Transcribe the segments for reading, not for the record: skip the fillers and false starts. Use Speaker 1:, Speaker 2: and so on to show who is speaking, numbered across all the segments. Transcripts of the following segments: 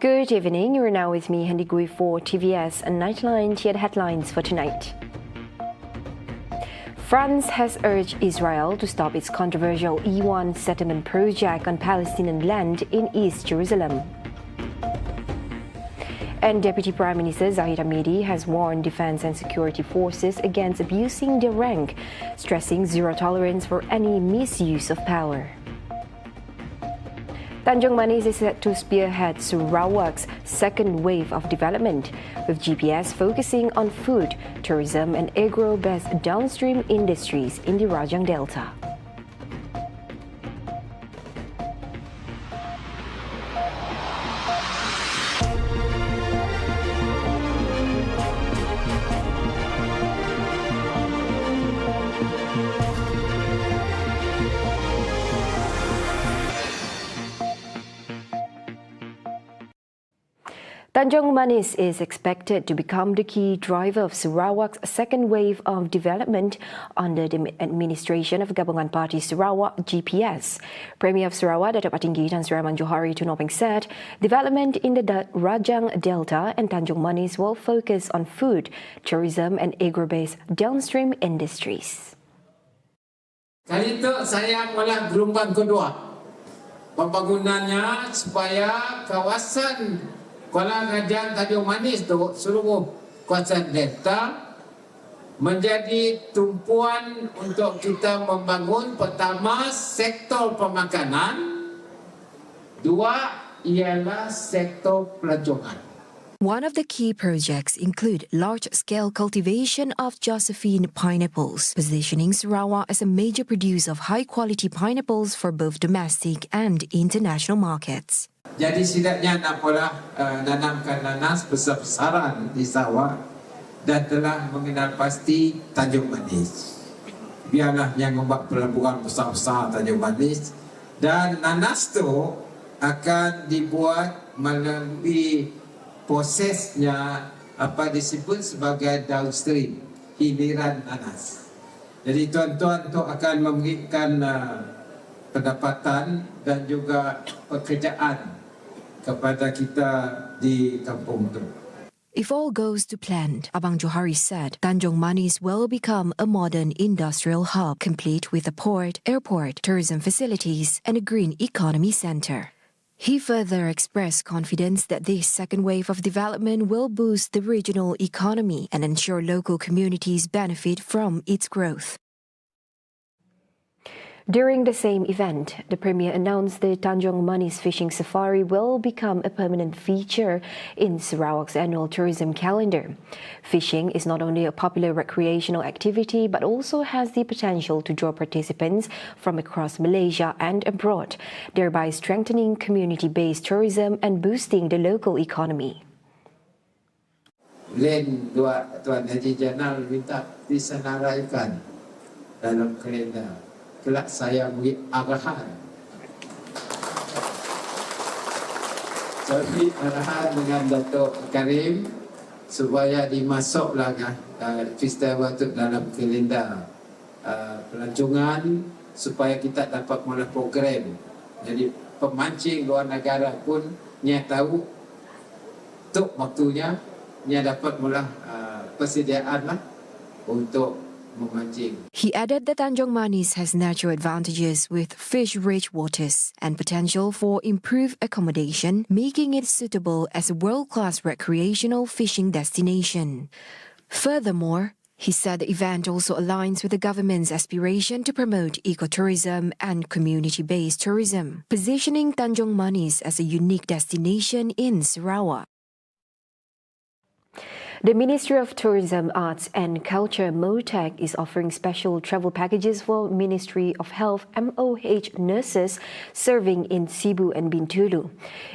Speaker 1: Good evening. You are now with me, Handy Gui, for TVS Nightline. Here are the headlines for tonight. France has urged Israel to stop its controversial E1 settlement project on Palestinian land in East Jerusalem. And Deputy Prime Minister ZAHID has warned defense and security forces against abusing their rank, stressing zero tolerance for any misuse of power. Tanjung Manis is set to spearhead Sarawak's second wave of development, with GPS focusing on food, tourism and agro-based downstream industries in the Rajang Delta. Tanjung Manis is expected to become the key driver of Sarawak's second wave of development under the administration of Gabungan Party Sarawak (GPS). Premier of Sarawak, Datuk Patinggi Tan Sri Rahman Johari Tunopeng said development in the Rajang Delta and Tanjung Manis will focus on food, tourism and agro-based downstream industries.
Speaker 2: Kali itu saya malah gelombang kedua pembangunannya supaya kawasan Kuala Rajang Tanjung Manis tu seluruh kawasan delta menjadi tumpuan untuk kita membangun pertama sektor pemakanan, dua ialah sektor pelancongan.
Speaker 3: One of the key projects include large-scale cultivation of Josephine pineapples, positioning Sarawak as a major producer of high-quality pineapples for both domestic and international markets.
Speaker 2: Jadi setidaknya nak pula nanamkan nanas besar-besaran di Sarawak dan telah mengenal pasti Tanjung Manis. Biarlah yang membuat pelabuhan besar-besar Tanjung Manis, dan nanas tu akan dibuat melalui prosesnya apa disebut sebagai downstream, hiliran nanas. Jadi tuan-tuan tu akan memberikan pendapatan dan juga pekerjaan kepada kita di kampung tu.
Speaker 3: If all goes to plan, Abang Johari said Tanjung Manis will become a modern industrial hub, complete with a port, airport, tourism facilities and a green economy centre. He further expressed confidence that this second wave of development will boost the regional economy and ensure local communities benefit from its growth.
Speaker 1: During the same event, the Premier announced the Tanjung Manis fishing safari will become a permanent feature in Sarawak's annual tourism calendar. Fishing is not only a popular recreational activity but also has the potential to draw participants from across Malaysia and abroad, thereby strengthening community-based tourism and boosting the local economy.
Speaker 2: Len Tuan Haji Janal minta disenaraikan dalam kalender. Kelak saya beri arahan. Jadi arahan dengan Datuk Karim supaya dimasuklah festival itu dalam kalender pelancongan supaya kita dapat mula program. Jadi pemancing luar negara pun nya tahu tuk waktunya nya dapat mula persediaan lah untuk memancing.
Speaker 3: He added that Tanjung Manis has natural advantages with fish-rich waters and potential for improved accommodation, making it suitable as a world-class recreational fishing destination. Furthermore, he said the event also aligns with the government's aspiration to promote ecotourism and community-based tourism, positioning Tanjung Manis as a unique destination in Sarawak.
Speaker 1: The Ministry of Tourism, Arts and Culture (MOTAC) is offering special travel packages for Ministry of Health (MOH) nurses serving in Cebu and Bintulu.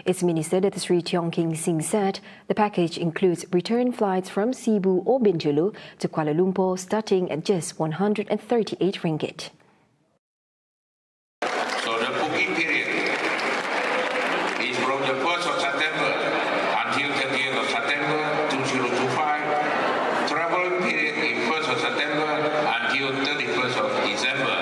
Speaker 1: Its Minister Datuk Sri Tiong King Sing said the package includes return flights from Cebu or Bintulu to Kuala Lumpur starting at just RM138.
Speaker 4: So the booking period is from the 1st of September until 30th of September 2025. Travel period is 1st of September until 31st of December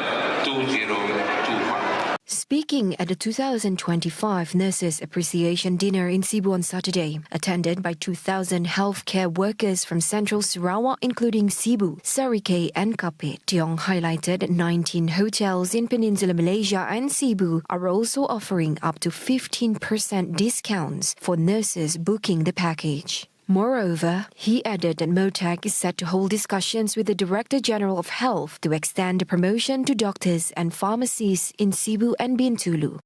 Speaker 4: 2025.
Speaker 3: Speaking speaking at the 2025 Nurses Appreciation Dinner in Cebu on Saturday, attended by 2,000 healthcare workers from Central Sarawak, including Cebu, Sarikei and Kapit. Tiong highlighted 19 hotels in Peninsular Malaysia and Cebu are also offering up to 15% discounts for nurses booking the package. Moreover, he added that MOTAC is set to hold discussions with the Director General of Health to extend the promotion to doctors and pharmacies in Cebu and Bintulu.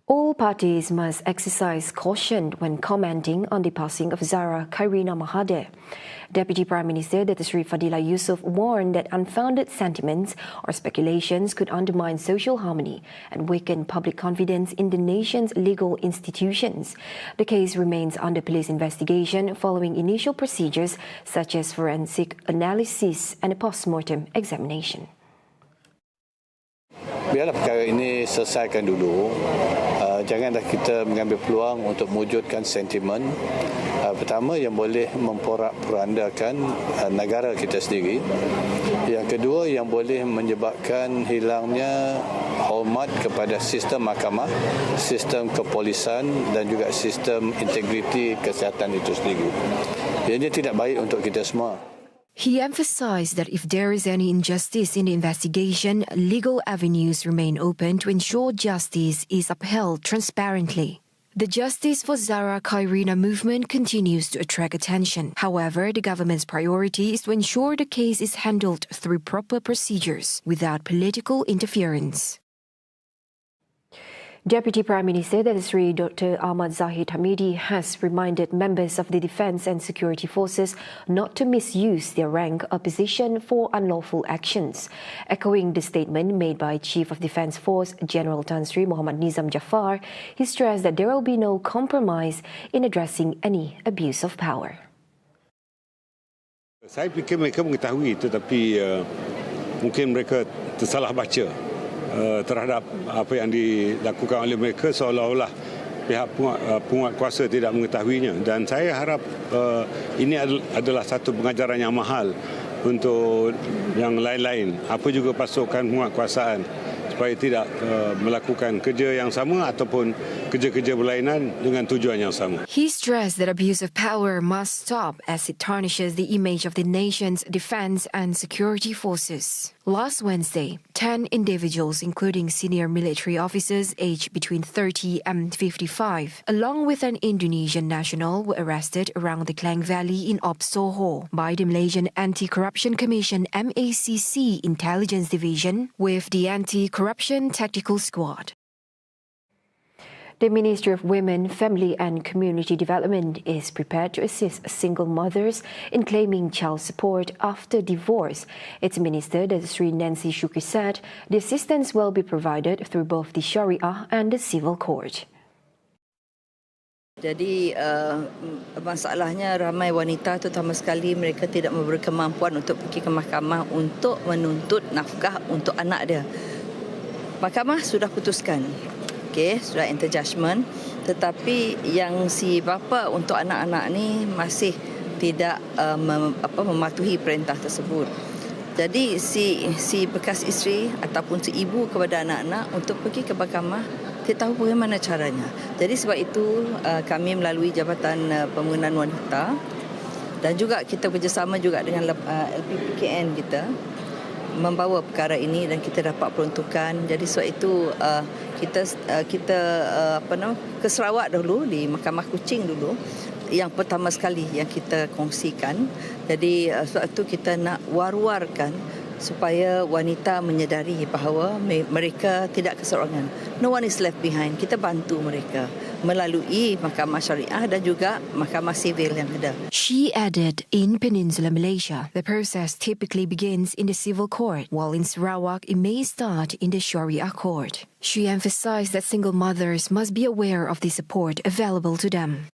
Speaker 1: All parties must exercise caution when commenting on the passing of Zahra Khairina Mahathir. Deputy Prime Minister Datuk Seri Fadillah Yusof warned that unfounded sentiments or speculations could undermine social harmony and weaken public confidence in the nation's legal institutions. The case remains under police investigation following initial procedures such as forensic analysis and a post-mortem examination.
Speaker 5: Biarlah perkara ini selesaikan dulu. Janganlah kita mengambil peluang untuk mewujudkan sentimen. Pertama, yang boleh memporak-porandakan negara kita sendiri. Yang kedua, yang boleh menyebabkan hilangnya hormat kepada sistem mahkamah, sistem kepolisan dan juga sistem integriti kesihatan itu sendiri. Ianya tidak baik untuk kita semua.
Speaker 3: He emphasized that if there is any injustice in the investigation, legal avenues remain open to ensure justice is upheld transparently. The Justice for Zahra Khairina movement continues to attract attention. However, the government's priority is to ensure the case is handled through proper procedures without political interference.
Speaker 1: Deputy Prime Minister Datuk Seri Dr. Ahmad Zahid Hamidi has reminded members of the Defence and Security Forces not to misuse their rank or position for unlawful actions. Echoing the statement made by Chief of Defence Force General Tan Sri Muhammad Nizam Jaafar, he stressed that there will be no compromise in addressing any abuse of power.
Speaker 6: Saya fikir mereka mengetahui tetapi mungkin mereka tersalah baca terhadap apa yang dilakukan oleh mereka, seolah-olah pihak penguat kuasa tidak mengetahuinya, dan saya harap ini adalah satu pengajaran yang mahal untuk yang lain-lain, apa juga pasukan penguatkuasaan, supaya tidak melakukan kerja yang sama ataupun kerja-kerja berlainan dengan tujuan yang sama.
Speaker 3: He stressed that abuse of power must stop as it tarnishes the image of the nation's defense and security forces. Last Wednesday, 10 individuals, including senior military officers aged between 30 and 55, along with an Indonesian national, were arrested around the Klang Valley in Ob Soho by the Malaysian Anti-Corruption Commission MACC Intelligence Division with the Anti-Corruption Tactical Squad.
Speaker 1: The Ministry of Women, Family and Community Development is prepared to assist single mothers in claiming child support after divorce. Its Minister, Datuk Seri Nancy Shukri, said the assistance will be provided through both the Sharia and the Civil Court.
Speaker 7: Jadi masalahnya ramai wanita, terutama sekali mereka tidak berkemampuan untuk pergi ke mahkamah untuk menuntut nafkah untuk anak dia. Mahkamah sudah putuskan. Okey, sudah enter judgment, tetapi yang si bapa untuk anak-anak ni masih tidak mematuhi perintah tersebut. Jadi si bekas isteri ataupun si ibu kepada anak-anak untuk pergi ke mahkamah, kita tahu bagaimana caranya. Jadi sebab itu kami melalui Jabatan Pembangunan Wanita dan juga kita bekerjasama juga dengan LPPKN kita membawa perkara ini dan kita dapat peruntukan. Jadi sebab itu kita ke Sarawak dulu, di Mahkamah Kuching dulu, yang pertama sekali yang kita kongsikan. Jadi sebab itu kita nak war-warkan supaya wanita menyedari bahawa mereka tidak keseorangan. No one is left behind. Kita bantu mereka melalui mahkamah syariah dan juga mahkamah sivil yang ada.
Speaker 3: She added, in Peninsular Malaysia, the process typically begins in the civil court, while in Sarawak it may start in the Sharia court. She emphasized that single mothers must be aware of the support available to them.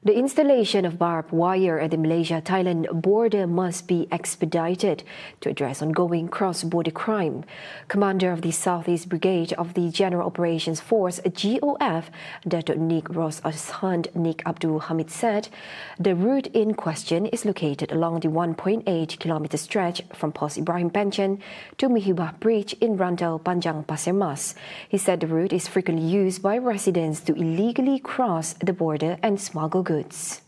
Speaker 1: The installation of barbed wire at the Malaysia-Thailand border must be expedited to address ongoing cross-border crime. Commander of the Southeast Brigade of the General Operations Force, GOF, Dato' Nik Ros Ashand Nik Abdul Hamid said the route in question is located along the 1.8-kilometer stretch from Pos Ibrahim Pension to Mihibah Bridge in Rantau Panjang Pasir Mas. He said the route is frequently used by residents to illegally cross the border and smuggle goods.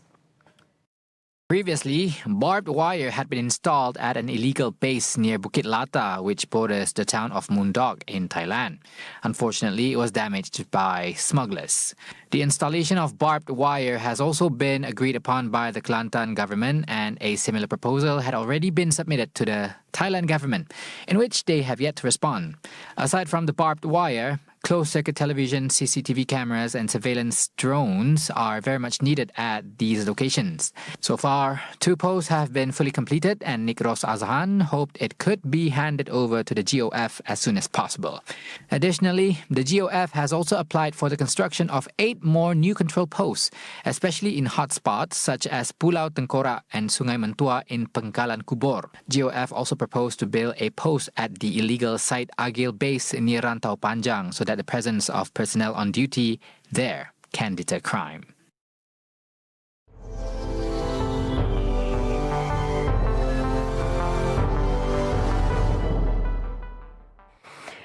Speaker 8: Previously, barbed wire had been installed at an illegal base near Bukit Lata, which borders the town of Mundok in Thailand. Unfortunately, it was damaged by smugglers. The installation of barbed wire has also been agreed upon by the Kelantan government, and a similar proposal had already been submitted to the Thailand government, in which they have yet to respond. Aside from the barbed wire, closed-circuit television, CCTV cameras and surveillance drones are very much needed at these locations. So far, 2 posts have been fully completed, and Nik Ros Azhan hoped it could be handed over to the GOF as soon as possible. Additionally, the GOF has also applied for the construction of 8 more new control posts, especially in hotspots such as Pulau Tengkorak and Sungai Mentua in Pengkalan Kubor. GOF also proposed to build a post at the illegal site Agil base near Rantau Panjang so that the presence of personnel on duty there can deter crime.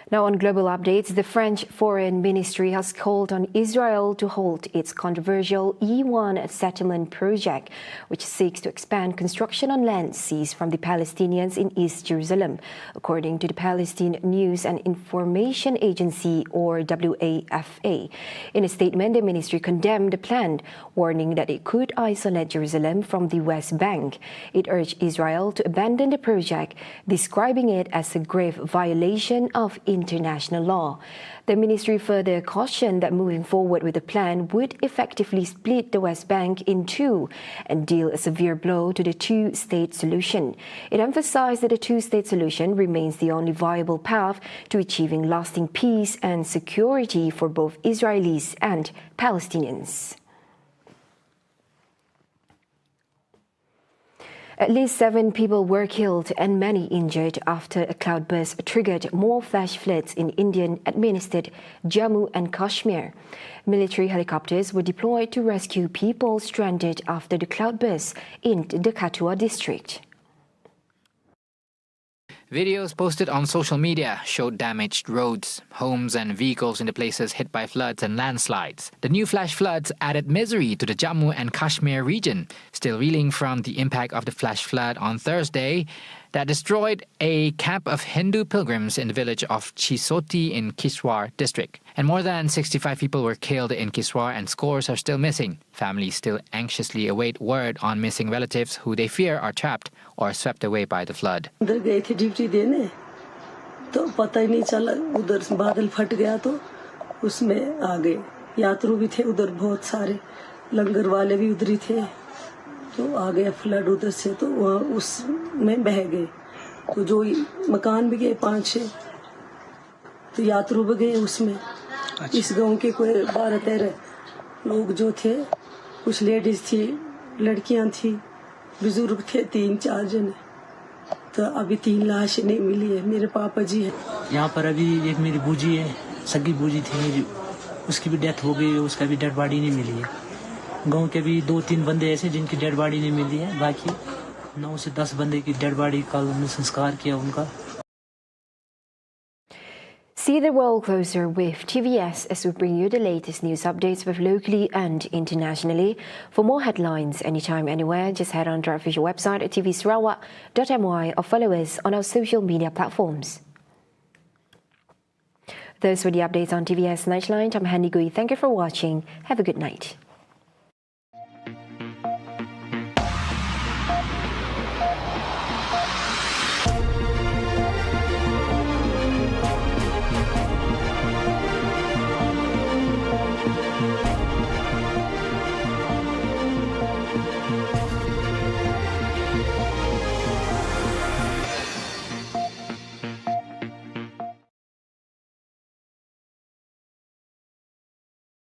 Speaker 1: Now on global updates, the French Foreign Ministry has called on Israel to halt its controversial E1 settlement project, which seeks to expand construction on land seized from the Palestinians in East Jerusalem, according to the Palestine News and Information Agency, or WAFA. In a statement, the ministry condemned the plan, warning that it could isolate Jerusalem from the West Bank. It urged Israel to abandon the project, describing it as a grave violation of international law. The ministry further cautioned that moving forward with the plan would effectively split the West Bank in two and deal a severe blow to the two-state solution. It emphasized that the two-state solution remains the only viable path to achieving lasting peace and security for both Israelis and Palestinians. At least 7 people were killed and many injured after a cloudburst triggered more flash floods in Indian-administered Jammu and Kashmir. Military helicopters were deployed to rescue people stranded after the cloudburst in the Kathua district.
Speaker 8: Videos posted on social media showed damaged roads, homes and vehicles in the places hit by floods and landslides. The new flash floods added misery to the Jammu and Kashmir region, still reeling from the impact of the flash flood on Thursday that destroyed a camp of Hindu pilgrims in the village of Chisoti in Kiswar district. And more than 65 people were killed in Kiswar and scores are still missing. Families still anxiously await word on missing relatives who they fear are trapped or swept away by the flood.
Speaker 9: तो आ गया flood उधर से तो वहाँ उसमें बह गए तो जो मकान भी गए 5-6 तो यात्रु भी गए उसमें। इस गांव के कोई 12-13 लोग जो थे, कुछ लेडीज थी, लड़कियां थी, बुजुर्ग थे 3-4 जने। तो अभी 3 लाशें नहीं मिली है। मेरे पापा जी है
Speaker 10: यहाँ पर। अभी एक मेरी बूजी है, सगी बूजी थी मेरी, उसकी भी डेथ हो गई, उसका भी डेड बॉडी नहीं मिली है। गांव के भी 2-3 बंदे ऐसे जिनकी डेड बॉडी नहीं मिली है, बाकी 9 से 10 बंदे की डेड बॉडी कल हमने संस्कार किया उनका।
Speaker 1: See the world closer with TVS as we bring you the latest news updates both locally and internationally. For more headlines anytime, anywhere, just head on to our official website at tvsarawak.my or follow us on our social media platforms. Those were the updates on TVS Nightline. I'm Handy Gui. Thank you for watching. Have a good night.